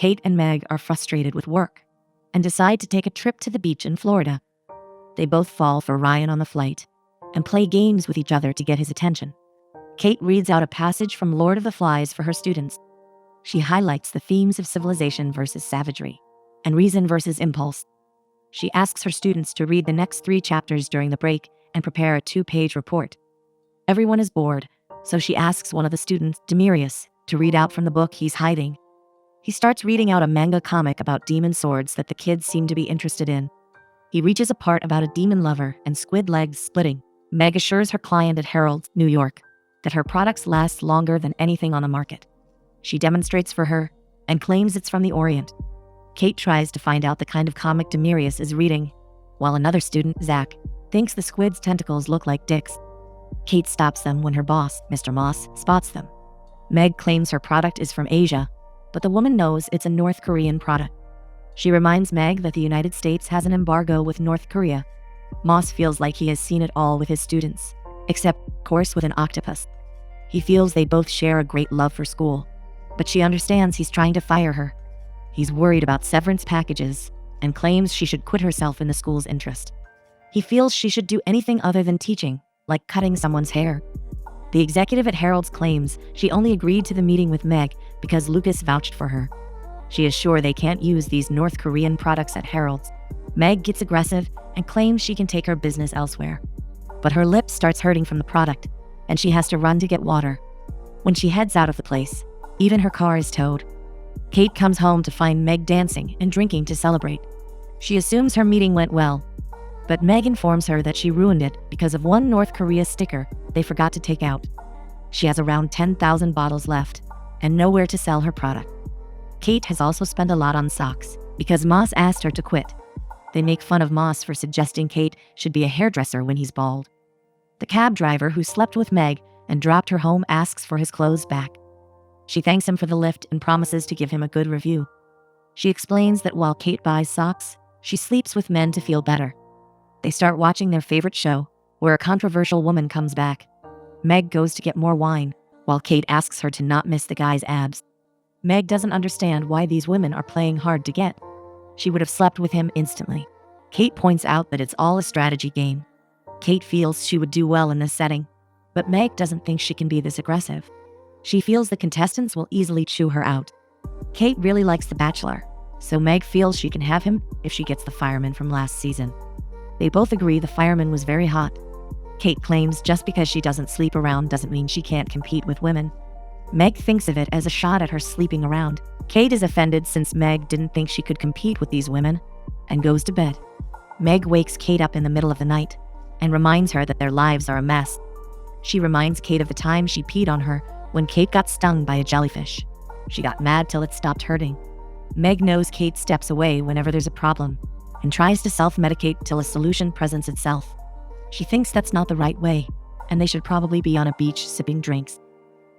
Kate and Meg are frustrated with work and decide to take a trip to the beach in Florida. They both fall for Ryan on the flight and play games with each other to get his attention. Kate reads out a passage from Lord of the Flies for her students. She highlights the themes of civilization versus savagery and reason versus impulse. She asks her students to read the next 3 chapters during the break and prepare a 2-page report. Everyone is bored, so she asks one of the students, Demirius, to read out from the book he's hiding. He starts reading out a manga comic about demon swords that the kids seem to be interested in. He reaches a part about a demon lover and squid legs splitting. Meg assures her client at Harold's, New York, that her products last longer than anything on the market. She demonstrates for her and claims it's from the Orient. Kate tries to find out the kind of comic Demirius is reading, while another student, Zach, thinks the squid's tentacles look like dicks. Kate stops them when her boss, Mr. Moss, spots them. Meg claims her product is from Asia, but the woman knows it's a North Korean product. She reminds Meg that the United States has an embargo with North Korea. Moss feels like he has seen it all with his students, except, of course, with an octopus. He feels they both share a great love for school, but she understands he's trying to fire her. He's worried about severance packages and claims she should quit herself in the school's interest. He feels she should do anything other than teaching, like cutting someone's hair. The executive at Harold's claims she only agreed to the meeting with Meg because Lucas vouched for her. She is sure they can't use these North Korean products at Harold's. Meg gets aggressive and claims she can take her business elsewhere. But her lip starts hurting from the product, and she has to run to get water. When she heads out of the place, even her car is towed. Kate comes home to find Meg dancing and drinking to celebrate. She assumes her meeting went well, but Meg informs her that she ruined it because of one North Korea sticker they forgot to take out. She has around 10,000 bottles left and nowhere to sell her product. Kate has also spent a lot on socks because Moss asked her to quit. They make fun of Moss for suggesting Kate should be a hairdresser when he's bald. The cab driver who slept with Meg and dropped her home asks for his clothes back. She thanks him for the lift and promises to give him a good review. She explains that while Kate buys socks, she sleeps with men to feel better. They start watching their favorite show, where a controversial woman comes back. Meg goes to get more wine, while Kate asks her to not miss the guy's abs. Meg doesn't understand why these women are playing hard to get. She would have slept with him instantly. Kate points out that it's all a strategy game. Kate feels she would do well in this setting, but Meg doesn't think she can be this aggressive. She feels the contestants will easily chew her out. Kate really likes The Bachelor, so Meg feels she can have him if she gets the fireman from last season. They both agree the fireman was very hot. Kate claims just because she doesn't sleep around doesn't mean she can't compete with women. Meg thinks of it as a shot at her sleeping around. Kate is offended since Meg didn't think she could compete with these women and goes to bed. Meg wakes Kate up in the middle of the night and reminds her that their lives are a mess. She reminds Kate of the time she peed on her when Kate got stung by a jellyfish. She got mad till it stopped hurting. Meg knows Kate steps away whenever there's a problem and tries to self-medicate till a solution presents itself. She thinks that's not the right way, and they should probably be on a beach sipping drinks.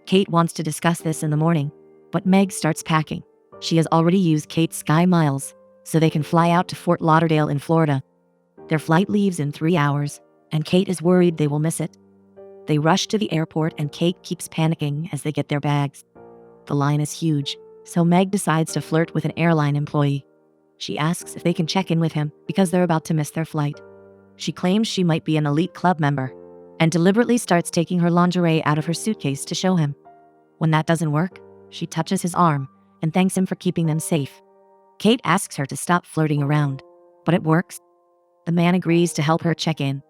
Kate wants to discuss this in the morning, but Meg starts packing. She has already used Kate's Sky Miles, so they can fly out to Fort Lauderdale in Florida. Their flight leaves in 3 hours, and Kate is worried they will miss it. They rush to the airport and Kate keeps panicking as they get their bags. The line is huge, so Meg decides to flirt with an airline employee. She asks if they can check in with him because they're about to miss their flight. She claims she might be an elite club member and deliberately starts taking her lingerie out of her suitcase to show him. When that doesn't work, she touches his arm and thanks him for keeping them safe. Kate asks her to stop flirting around, but it works. The man agrees to help her check in.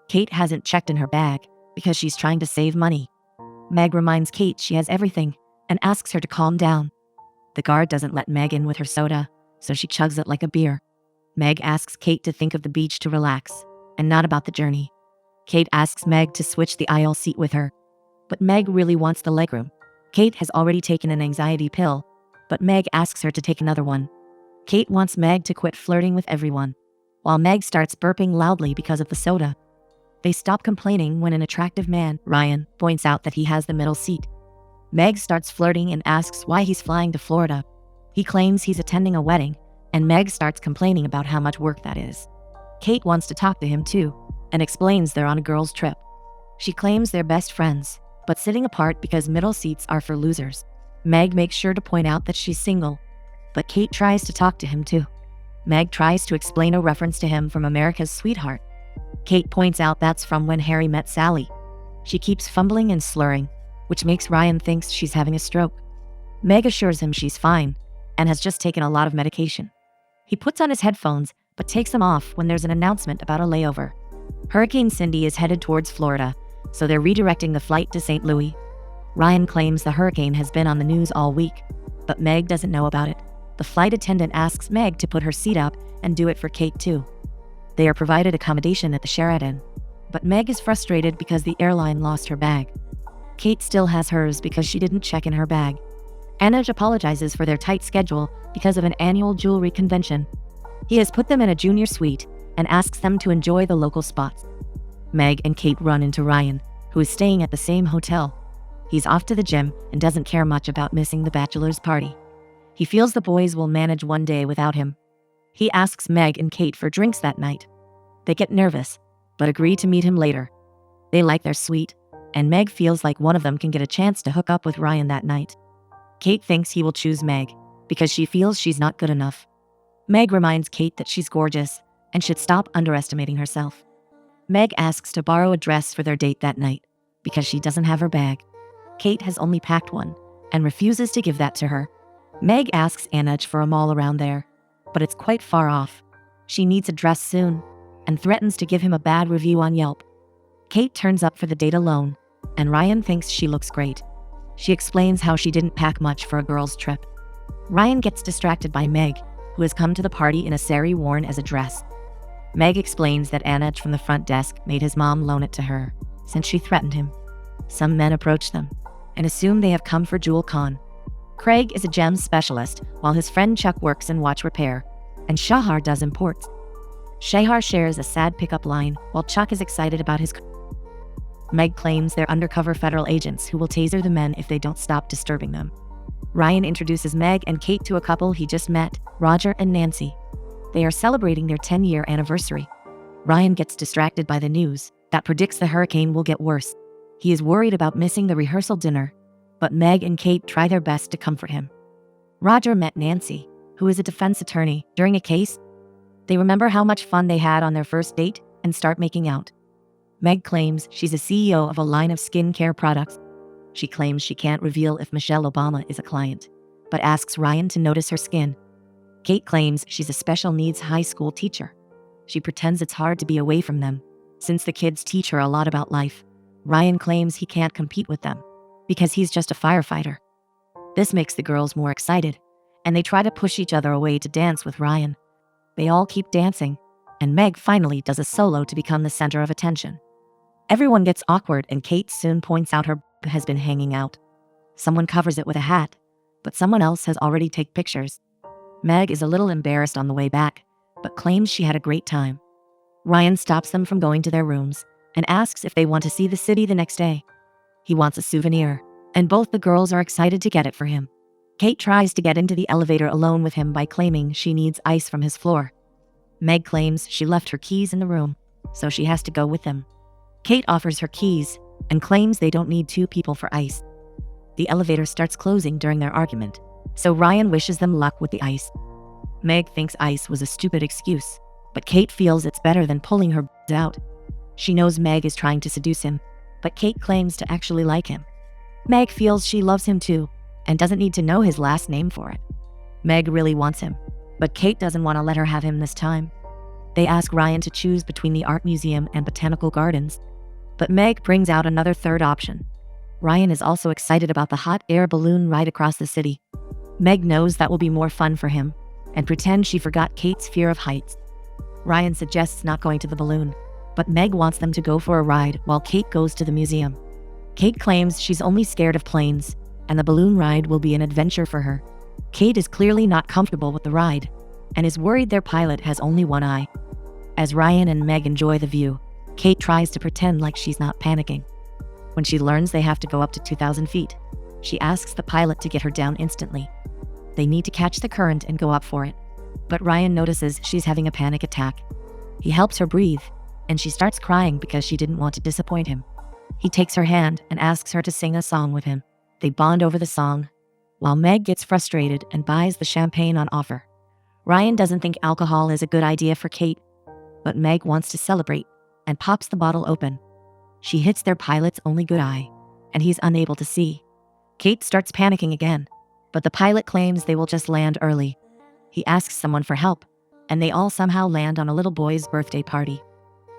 Kate hasn't checked in her bag because she's trying to save money. Meg reminds Kate she has everything and asks her to calm down. The guard doesn't let Meg in with her soda, so she chugs it like a beer. Meg asks Kate to think of the beach to relax and not about the journey. Kate asks Meg to switch the aisle seat with her, but Meg really wants the legroom. Kate has already taken an anxiety pill, but Meg asks her to take another one. Kate wants Meg to quit flirting with everyone, while Meg starts burping loudly because of the soda. They stop complaining when an attractive man, Ryan, points out that he has the middle seat. Meg starts flirting and asks why he's flying to Florida. He claims he's attending a wedding, and Meg starts complaining about how much work that is. Kate wants to talk to him too, and explains they're on a girls' trip. She claims they're best friends, but sitting apart because middle seats are for losers. Meg makes sure to point out that she's single. but Kate tries to talk to him too. Meg tries to explain a reference to him from America's Sweetheart. Kate points out that's from When Harry Met Sally. She keeps fumbling and slurring, which makes Ryan think she's having a stroke. Meg assures him she's fine and has just taken a lot of medication. He puts on his headphones but takes them off when there's an announcement about a layover. Hurricane Cindy is headed towards Florida, so they're redirecting the flight to St. Louis. Ryan claims the hurricane has been on the news all week, but Meg doesn't know about it. The flight attendant asks Meg to put her seat up and do it for Kate too. They are provided accommodation at the Sheraton, but Meg is frustrated because the airline lost her bag. Kate still has hers because she didn't check in her bag. Anuj apologizes for their tight schedule because of an annual jewelry convention. He has put them in a junior suite and asks them to enjoy the local spots. Meg and Kate run into Ryan, who is staying at the same hotel. He's off to the gym and doesn't care much about missing the bachelor's party. He feels the boys will manage one day without him. He asks Meg and Kate for drinks that night. They get nervous, but agree to meet him later. They like their suite, and Meg feels like one of them can get a chance to hook up with Ryan that night. Kate thinks he will choose Meg because she feels she's not good enough. Meg reminds Kate that she's gorgeous and should stop underestimating herself. Meg asks to borrow a dress for their date that night because she doesn't have her bag. Kate has only packed one and refuses to give that to her. Meg asks Anuj for a mall around there, but it's quite far off. She needs a dress soon and threatens to give him a bad review on Yelp. Kate turns up for the date alone, and Ryan thinks she looks great. She explains how she didn't pack much for a girl's trip. Ryan gets distracted by Meg, who has come to the party in a sari worn as a dress. Meg explains that Anuj from the front desk made his mom loan it to her, since she threatened him. Some men approach them and assume they have come for Jewel Con. Craig is a gems specialist, while his friend Chuck works in watch repair, and Shahar does imports. Shahar shares a sad pickup line, while Chuck is excited about his. Meg claims they're undercover federal agents who will taser the men if they don't stop disturbing them. Ryan introduces Meg and Kate to a couple he just met, Roger and Nancy. They are celebrating their 10-year anniversary. Ryan gets distracted by the news that predicts the hurricane will get worse. He is worried about missing the rehearsal dinner, but Meg and Kate try their best to comfort him. Roger met Nancy, who is a defense attorney, during a case. They remember how much fun they had on their first date and start making out. Meg claims she's a CEO of a line of skincare products. She claims she can't reveal if Michelle Obama is a client, but asks Ryan to notice her skin. Kate claims she's a special needs high school teacher. She pretends it's hard to be away from them, since the kids teach her a lot about life. Ryan claims he can't compete with them, because he's just a firefighter. This makes the girls more excited, and they try to push each other away to dance with Ryan. They all keep dancing, and Meg finally does a solo to become the center of attention. Everyone gets awkward, and Kate soon points out her has been hanging out. Someone covers it with a hat, but someone else has already taken pictures. Meg is a little embarrassed on the way back, but claims she had a great time. Ryan stops them from going to their rooms and asks if they want to see the city the next day. He wants a souvenir, and both the girls are excited to get it for him. Kate tries to get into the elevator alone with him by claiming she needs ice from his floor. Meg claims she left her keys in the room, so she has to go with them. Kate offers her keys and claims they don't need two people for ice. The elevator starts closing during their argument, so Ryan wishes them luck with the ice. Meg thinks ice was a stupid excuse, but Kate feels it's better than pulling her out. She knows Meg is trying to seduce him, but Kate claims to actually like him. Meg feels she loves him too, and doesn't need to know his last name for it. Meg really wants him, but Kate doesn't want to let her have him this time. They ask Ryan to choose between the art museum and botanical gardens, but Meg brings out another third option. Ryan is also excited about the hot air balloon ride across the city. Meg knows that will be more fun for him, and pretends she forgot Kate's fear of heights. Ryan suggests not going to the balloon, but Meg wants them to go for a ride while Kate goes to the museum. Kate claims she's only scared of planes, and the balloon ride will be an adventure for her. Kate is clearly not comfortable with the ride, and is worried their pilot has only one eye. As Ryan and Meg enjoy the view, Kate tries to pretend like she's not panicking. When she learns they have to go up to 2,000 feet, she asks the pilot to get her down instantly. They need to catch the current and go up for it, but Ryan notices she's having a panic attack. He helps her breathe, and she starts crying because she didn't want to disappoint him. He takes her hand and asks her to sing a song with him. They bond over the song. while Meg gets frustrated and buys the champagne on offer. Ryan doesn't think alcohol is a good idea for Kate, but Meg wants to celebrate and pops the bottle open. She hits their pilot's only good eye, and he's unable to see. Kate starts panicking again, but the pilot claims they will just land early. He asks someone for help, and they all somehow land on a little boy's birthday party.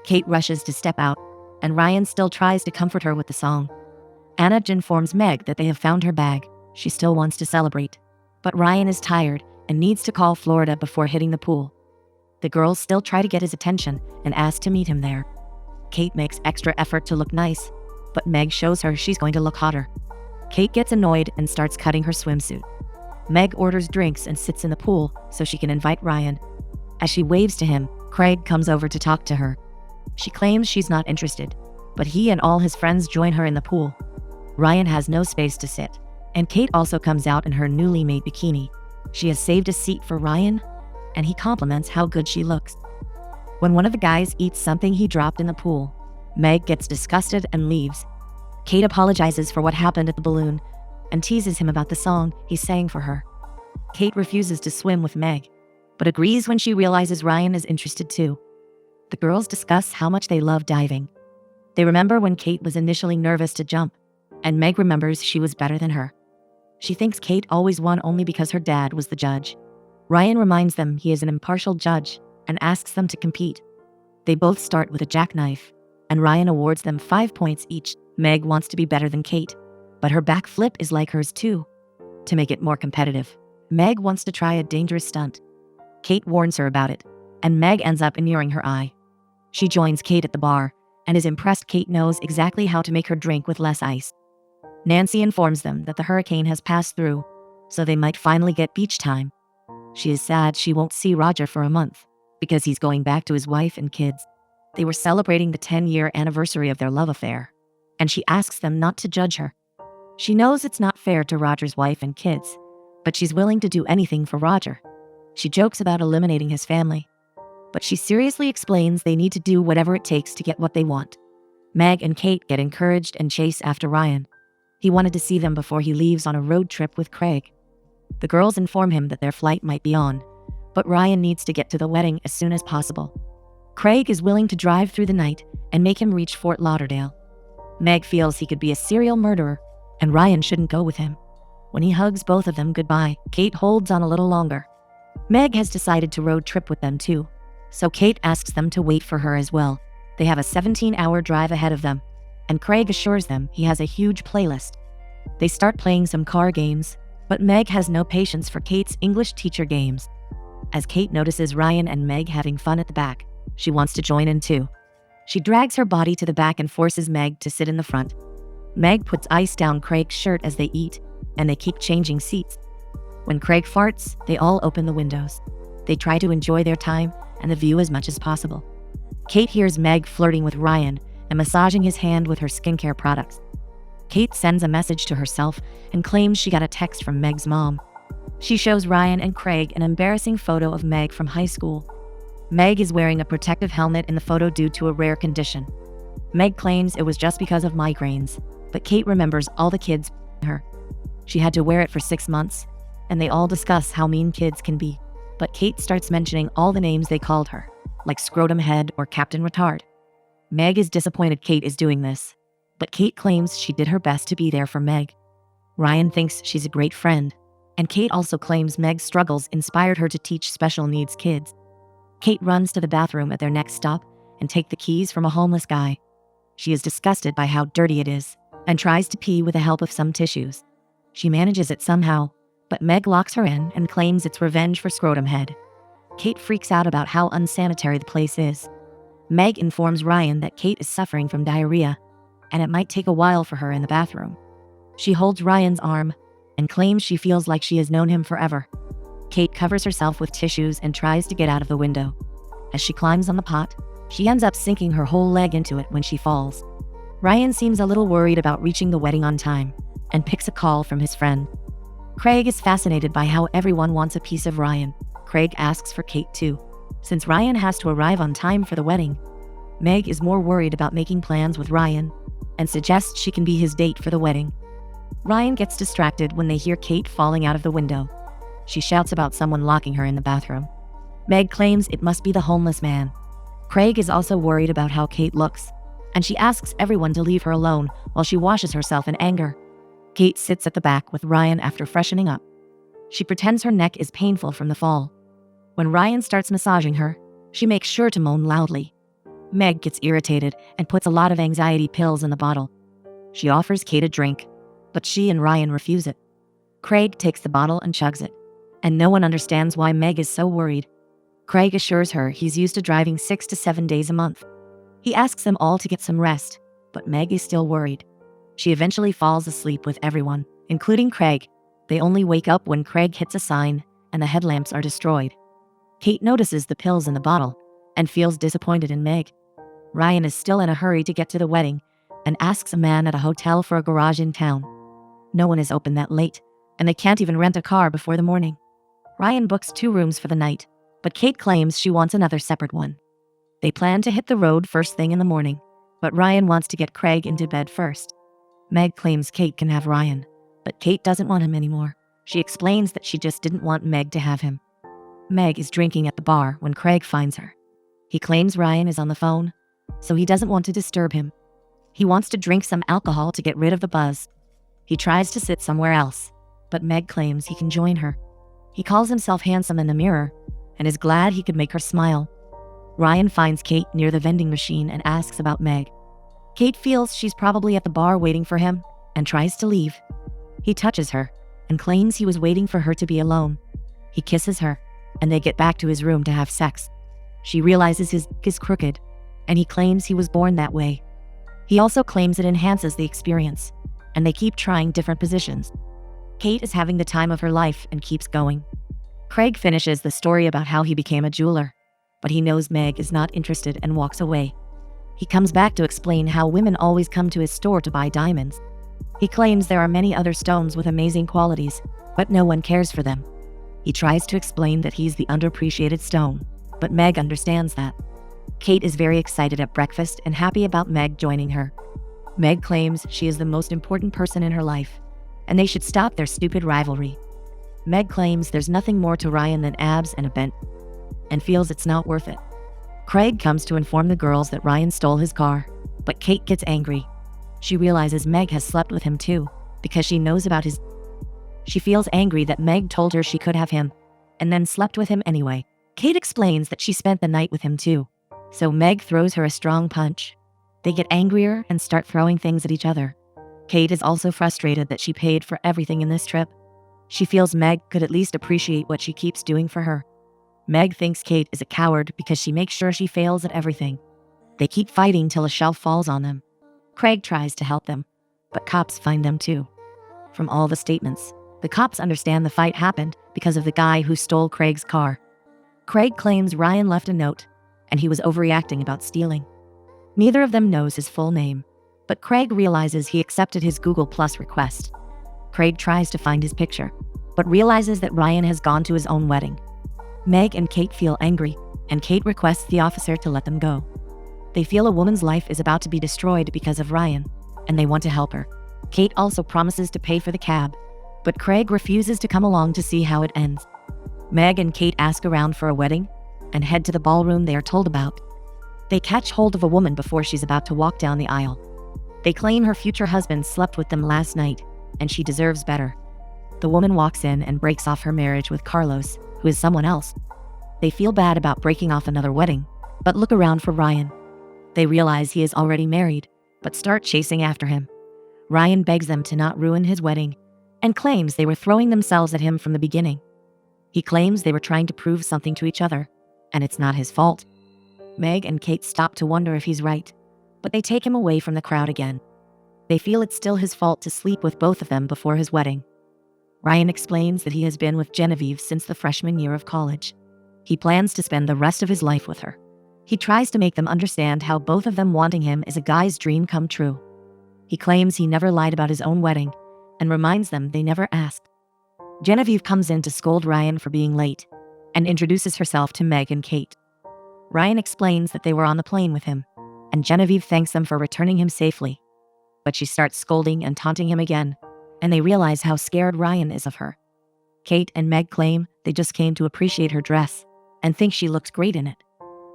Kate rushes to step out, and Ryan still tries to comfort her with the song. Anna informs Meg that they have found her bag. She still wants to celebrate, but Ryan is tired and needs to call Florida before hitting the pool. The girls still try to get his attention and ask to meet him there. Kate makes extra effort to look nice, but Meg shows her she's going to look hotter. Kate gets annoyed and starts cutting her swimsuit. Meg orders drinks and sits in the pool so she can invite Ryan. As she waves to him, Craig comes over to talk to her. She claims she's not interested, but he and all his friends join her in the pool. Ryan has no space to sit, and Kate also comes out in her newly made bikini. She has saved a seat for Ryan, and he compliments how good she looks. When one of the guys eats something he dropped in the pool, Meg gets disgusted and leaves. Kate apologizes for what happened at the balloon and teases him about the song he sang for her. Kate refuses to swim with Meg, but agrees when she realizes Ryan is interested too. The girls discuss how much they love diving. They remember when Kate was initially nervous to jump, and Meg remembers she was better than her. She thinks Kate always won only because her dad was the judge. Ryan reminds them he is an impartial judge and asks them to compete. They both start with a jackknife, and Ryan awards them 5 points each. Meg wants to be better than Kate, but her back flip is like hers too. To make it more competitive, Meg wants to try a dangerous stunt. Kate warns her about it, and Meg ends up ignoring her eye. She joins Kate at the bar and is impressed Kate knows exactly how to make her drink with less ice. Nancy informs them that the hurricane has passed through, so they might finally get beach time. She is sad she won't see Roger for a month, because he's going back to his wife and kids. They were celebrating the 10-year anniversary of their love affair, and she asks them not to judge her. She knows it's not fair to Roger's wife and kids, but she's willing to do anything for Roger. She jokes about eliminating his family, but she seriously explains they need to do whatever it takes to get what they want. Meg and Kate get encouraged and chase after Ryan. He wanted to see them before he leaves on a road trip with Craig. The girls inform him that their flight might be on, but Ryan needs to get to the wedding as soon as possible. Craig is willing to drive through the night and make him reach Fort Lauderdale. Meg feels he could be a serial murderer, and Ryan shouldn't go with him. When he hugs both of them goodbye, Kate holds on a little longer. Meg has decided to road trip with them too, so Kate asks them to wait for her as well. They have a 17-hour drive ahead of them, and Craig assures them he has a huge playlist. They start playing some car games, but Meg has no patience for Kate's English teacher games. As Kate notices Ryan and Meg having fun at the back, she wants to join in too. She drags her body to the back and forces Meg to sit in the front. Meg puts ice down Craig's shirt as they eat, and they keep changing seats. When Craig farts, they all open the windows. They try to enjoy their time and the view as much as possible. Kate hears Meg flirting with Ryan and massaging his hand with her skincare products. Kate sends a message to herself and claims she got a text from Meg's mom. She shows Ryan and Craig an embarrassing photo of Meg from high school. Meg is wearing a protective helmet in the photo due to a rare condition. Meg claims it was just because of migraines, but Kate remembers all the kids her. She had to wear it for 6 months, and they all discuss how mean kids can be. But Kate starts mentioning all the names they called her, like Scrotum Head or Captain Retard. Meg is disappointed Kate is doing this, but Kate claims she did her best to be there for Meg. Ryan thinks she's a great friend, and Kate also claims Meg's struggles inspired her to teach special needs kids. Kate runs to the bathroom at their next stop and takes the keys from a homeless guy. She is disgusted by how dirty it is and tries to pee with the help of some tissues. She manages it somehow, but Meg locks her in and claims it's revenge for Scrotum Head. Kate freaks out about how unsanitary the place is. Meg informs Ryan that Kate is suffering from diarrhea, and it might take a while for her in the bathroom. She holds Ryan's arm and claims she feels like she has known him forever. Kate covers herself with tissues and tries to get out of the window. As she climbs on the pot, she ends up sinking her whole leg into it when she falls. Ryan seems a little worried about reaching the wedding on time and picks a call from his friend. Craig is fascinated by how everyone wants a piece of Ryan. Craig asks for Kate too, since Ryan has to arrive on time for the wedding. Meg is more worried about making plans with Ryan and suggests she can be his date for the wedding. Ryan gets distracted when they hear Kate falling out of the window. She shouts about someone locking her in the bathroom. Meg claims it must be the homeless man. Craig is also worried about how Kate looks, and she asks everyone to leave her alone while she washes herself in anger. Kate sits at the back with Ryan after freshening up. She pretends her neck is painful from the fall. When Ryan starts massaging her, she makes sure to moan loudly. Meg gets irritated and puts a lot of anxiety pills in the bottle. She offers Kate a drink, but she and Ryan refuse it. Craig takes the bottle and chugs it, and no one understands why Meg is so worried. Craig assures her he's used to driving 6 to 7 days a month. He asks them all to get some rest, but Meg is still worried. She eventually falls asleep with everyone, including Craig. They only wake up when Craig hits a sign and the headlamps are destroyed. Kate notices the pills in the bottle and feels disappointed in Meg. Ryan is still in a hurry to get to the wedding and asks a man at a hotel for a garage in town. No one is open that late, and they can't even rent a car before the morning. Ryan books 2 rooms for the night, but Kate claims she wants another separate one. They plan to hit the road first thing in the morning, but Ryan wants to get Craig into bed first. Meg claims Kate can have Ryan, but Kate doesn't want him anymore. She explains that she just didn't want Meg to have him. Meg is drinking at the bar when Craig finds her. He claims Ryan is on the phone, so he doesn't want to disturb him. He wants to drink some alcohol to get rid of the buzz. He tries to sit somewhere else, but Meg claims he can join her. He calls himself handsome in the mirror and is glad he could make her smile. Ryan finds Kate near the vending machine and asks about Meg. Kate feels she's probably at the bar waiting for him and tries to leave. He touches her and claims he was waiting for her to be alone. He kisses her, and they get back to his room to have sex. She realizes his dick is crooked, and he claims he was born that way. He also claims it enhances the experience, and they keep trying different positions. Kate is having the time of her life and keeps going. Craig finishes the story about how he became a jeweler, but he knows Meg is not interested and walks away. He comes back to explain how women always come to his store to buy diamonds. He claims there are many other stones with amazing qualities, but no one cares for them. He tries to explain that he's the underappreciated stone, but Meg understands that. Kate is very excited at breakfast and happy about Meg joining her. Meg claims she is the most important person in her life, and they should stop their stupid rivalry. Meg claims there's nothing more to Ryan than abs and a bent, and feels it's not worth it. Craig comes to inform the girls that Ryan stole his car, but Kate gets angry. She realizes Meg has slept with him too, because she knows about his. She feels angry that Meg told her she could have him, and then slept with him anyway. Kate explains that she spent the night with him too, so Meg throws her a strong punch. They get angrier and start throwing things at each other. Kate is also frustrated that she paid for everything in this trip. She feels Meg could at least appreciate what she keeps doing for her. Meg thinks Kate is a coward because she makes sure she fails at everything. They keep fighting till a shelf falls on them. Craig tries to help them, but cops find them too. From all the statements, the cops understand the fight happened because of the guy who stole Craig's car. Craig claims Ryan left a note, and he was overreacting about stealing. Neither of them knows his full name, but Craig realizes he accepted his Google Plus request. Craig tries to find his picture, but realizes that Ryan has gone to his own wedding. Meg and Kate feel angry, and Kate requests the officer to let them go. They feel a woman's life is about to be destroyed because of Ryan, and they want to help her. Kate also promises to pay for the cab, but Craig refuses to come along to see how it ends. Meg and Kate ask around for a wedding and head to the ballroom they are told about. They catch hold of a woman before she's about to walk down the aisle. They claim her future husband slept with them last night, and she deserves better. The woman walks in and breaks off her marriage with Carlos, who is someone else. They feel bad about breaking off another wedding, but look around for Ryan. They realize he is already married, but start chasing after him. Ryan begs them to not ruin his wedding, and claims they were throwing themselves at him from the beginning. He claims they were trying to prove something to each other, and it's not his fault. Meg and Kate stop to wonder if he's right, but they take him away from the crowd again. They feel it's still his fault to sleep with both of them before his wedding. Ryan explains that he has been with Genevieve since the freshman year of college. He plans to spend the rest of his life with her. He tries to make them understand how both of them wanting him is a guy's dream come true. He claims he never lied about his own wedding and reminds them they never asked. Genevieve comes in to scold Ryan for being late and introduces herself to Meg and Kate. Ryan explains that they were on the plane with him, and Genevieve thanks them for returning him safely. But she starts scolding and taunting him again, and they realize how scared Ryan is of her. Kate and Meg claim they just came to appreciate her dress and think she looks great in it.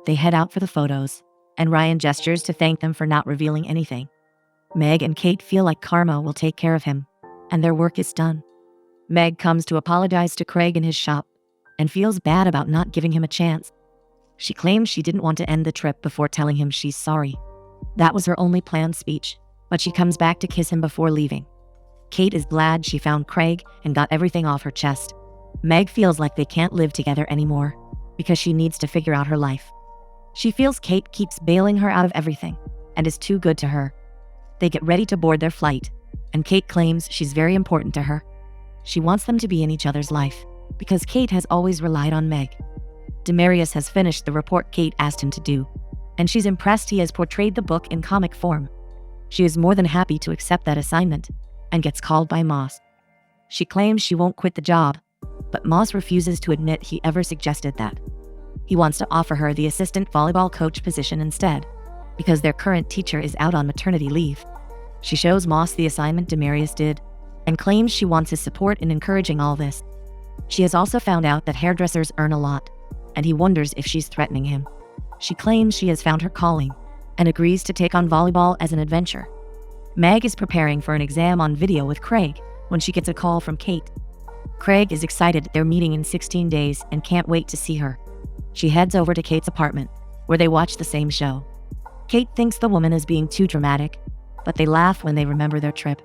They head out for the photos, and Ryan gestures to thank them for not revealing anything. Meg and Kate feel like karma will take care of him, and their work is done. Meg comes to apologize to Craig in his shop and feels bad about not giving him a chance. She claims she didn't want to end the trip before telling him she's sorry. That was her only planned speech, but she comes back to kiss him before leaving. Kate is glad she found Craig and got everything off her chest. Meg feels like they can't live together anymore because she needs to figure out her life. She feels Kate keeps bailing her out of everything and is too good to her. They get ready to board their flight, and Kate claims she's very important to her. She wants them to be in each other's life because Kate has always relied on Meg. Demarius has finished the report Kate asked him to do, and she's impressed he has portrayed the book in comic form. She is more than happy to accept that assignment and gets called by Moss. She claims she won't quit the job, but Moss refuses to admit he ever suggested that. He wants to offer her the assistant volleyball coach position instead, because their current teacher is out on maternity leave. She shows Moss the assignment Demarius did and claims she wants his support in encouraging all this. She has also found out that hairdressers earn a lot, and he wonders if she's threatening him. She claims she has found her calling and agrees to take on volleyball as an adventure. Meg is preparing for an exam on video with Craig when she gets a call from Kate. Craig is excited they're meeting in 16 days and can't wait to see her. She heads over to Kate's apartment, where they watch the same show. Kate thinks the woman is being too dramatic, but they laugh when they remember their trip.